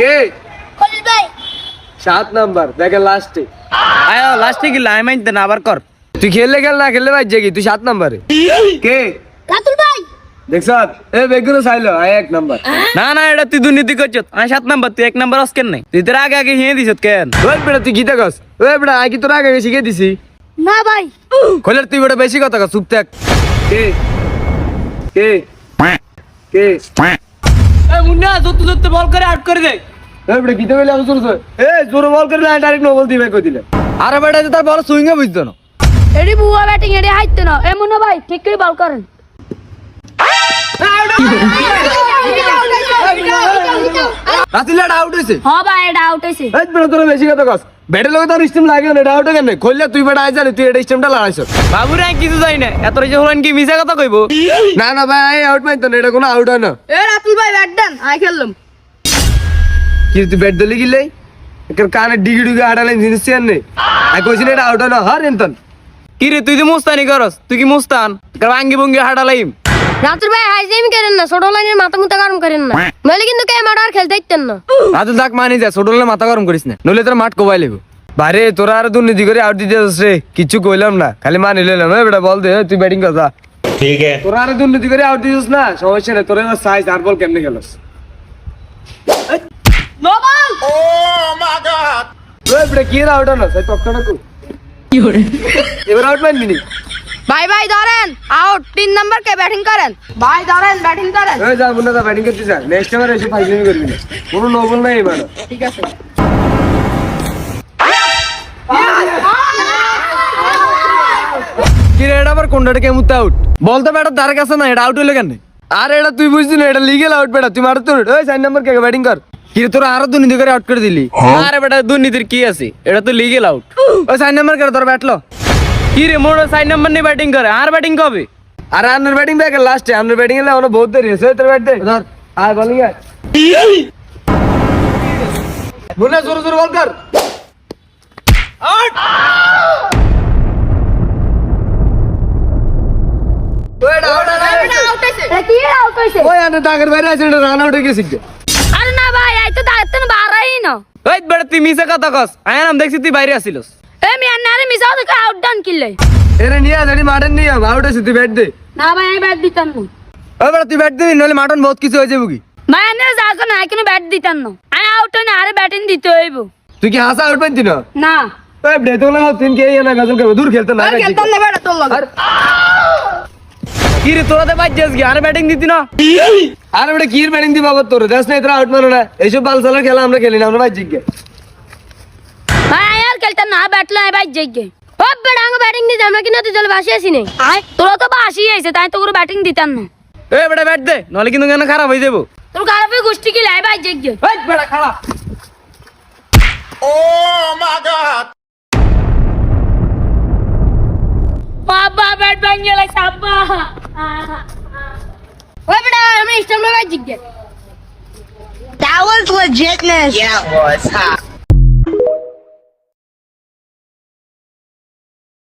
কে খলিল ভাই 7 নাম্বার দেখে লাস্টে আয় লাস্টে কি লাই মাইতে না আবার কর তুই খেললে খেল না খেললে ভাই জেগি তুই 7 নাম্বারে কে রাতুল ভাই দেখছ এ বেগুনো চাইলো আয় 1 নাম্বার না না এটা তুই দুর্নীতি করছত আমি 7 নাম্বার তুই 1 নাম্বার আসকেন নাই তুই তোর আগে হিয়ে দিছত কেন ওই বেটা তুই গীতা কস ওই বেটা আই কি তোর আগে শিখে দিছি না ভাই খোলের তুই বেটা বেশি কথা কস চুপ থাক কে কে কে এ মুন্না যত বল করে আউট করে দে এই বেটা গীতা বলে আমি চলছ এ জোরে বল করে না ডাইরেক্ট নো বল দিবে কই দিলে আরে বেটা তার বল সুইং এ বুঝতো না এডি বুয়া ব্যাটিং এডি হাইতো না এ মুন্না ভাই ঠিক করে বল করেন রাতিলা আউট হইছে হ্যাঁ ভাই এটা আউট হইছে এই বেটা তোর বেশি কথা কস ব্যাটের লগে তোর স্টিম লাগে না আউট কেন খোললে তুই বেটা আই জানি তুই এটা স্টিমটা লাগাইছ বাবুরে আমি কিছু জানি না এত যে হলেন কি মিছা কথা কইবো না না ভাই আউট মাইতো না এটা কোনো আউট হয় না এ রাতুল ভাই ব্যাট দেন আই খেললাম কি তুই ব্যাট দলি গিলে এর কানে ডিগি ডিগি আড়ালেন জিনিস চেন নেই আই কইছিস এটা আউট হয় না হার এনতন কি রে তুই তো মুস্তানি করস তুই কি মুস্তান আঙ্গি ভঙ্গি হাঁটালাইম রাতুল ভাই হাইজেমি করেন না ছোট লাইনের মাথা মুতা গরম করেন না নইলে কিন্তু কে মার আর খেলতে দিতেন না রাতুল তাক মানি যা ছোট হলে মাথা গরম করিস না নইলে তোর মাঠ কোবাই লেবো বারে তোরা আর দুর্নীতি করে আউট দিতে যাস রে কিচ্ছু কইলাম না খালি মানি লইলাম বেটা বল দে তুই ব্যাটিং কর যা ठीक है। তোরা আর দুর্নীতি করে আউট দিছিস না সমস্যা নেই তোরা এবার সাইজ আর বল কেমনে খেলস নো বল ওই বেটা কি আউট হলো সেই টকটাটা কই কি হরে এবার আউট মারবি নি ভাই ভাই ধরেন আউট 3 নাম্বার কে ব্যাটিং করেন ভাই ধরেন ব্যাটিং করেন ওই যা মুন্না ব্যাটিং করতে যা নেক্সট এবার এসে ফাইনাল করবি না কোনো নো বল নাই এবার ঠিক আছে কি রে এটা আবার কোনটা কেমন আউট বলতে বেটা তার কাছে না এটা আউট হইলো কেন আর এটা তুই বুঝছিস না এটা লিগ্যাল আউট বেটা তুই মারতো ওই 4 নাম্বার কে ব্যাটিং কর কি রে তোরা আরো দুর্নীতি করে আউট করে দিলি আরে বেটা দুর্নীতির কি আছে এটা তো লিগেল আউট ওই 4 নাম্বার করে তোর ব্যাটলো কি রে মোর 4 নাম্বার নিয়ে ব্যাটিং করে আর ব্যাটিং কবে আর আন্ডার ব্যাটিং ব্যাক লাস্টে আন্ডার ব্যাটিং এলে ওনা বহুত দেরি আছে তোর ব্যাট দে ধর আর বলিং আয় মুন্না জোরে জোরে বল কর আউট ওই আউট আউট হইছে এ কি আউট হইছে ওই আনে দাগের বাইরে আছে এটা রান আউট হয়ে গেছে আরে না ভাই আই তো দাঁতন বাড়াই না ওই বেটা তুই মিছা কথা কস আয় নাম দেখছি তুই বাইরে আসিলস এ মি আন্নারে মিসাও তো আউট ডান কিলে এরে নিয়ে আজ মাঠের নিয়ে আউট আছে তুই ব্যাট দে না ভাই আমি ব্যাট দিতাম না ওই বেটা তুই ব্যাট দিবি নইলে মাঠন বহুত কিছু হয়ে যাবে কি ভাই আন্নারে যাক না কেন ব্যাট দিতাম না আমি আউট না আরে ব্যাটিং দিতে হইব তুই কি হাসা আউট পাইতি না না ওই ব্রেত হলো তিন কে না গজল করবে দূর খেলতে না খেলতাম না ব্যাট তোর লাগে কি রে তোরা তো বাজ্যাস কি আর ব্যাটিং দিতি না আর বেটা কি ব্যাটিং দি বাবা তোর দেশ না এতরা আউট মারো না এইসব বালসালের খেলা আমরা খেলি না আমরা ভাই জিগে ভাই আর খেলতাম না ব্যাট লাই ভাই জেগে ও বেটা আঙ্গ ব্যাটিং দিতে আমরা কিনা তুই চলে বাসি আসি নাই তোরা তো বাসি আইছে তাই তো করে ব্যাটিং দিতাম না এই বেটা ব্যাট দে নলে কিন্তু কেন খারাপ হয়ে যাবো তোর খারাপে গোষ্ঠী কি লাই ভাই জেগে এই বেটা খারাপ বাবা ব্যাট ভাঙিয়ে লাই সাব্বা ওই বেটা আমি স্টাম্প ভাই জেগে That was legitness. Yeah, it was. Huh?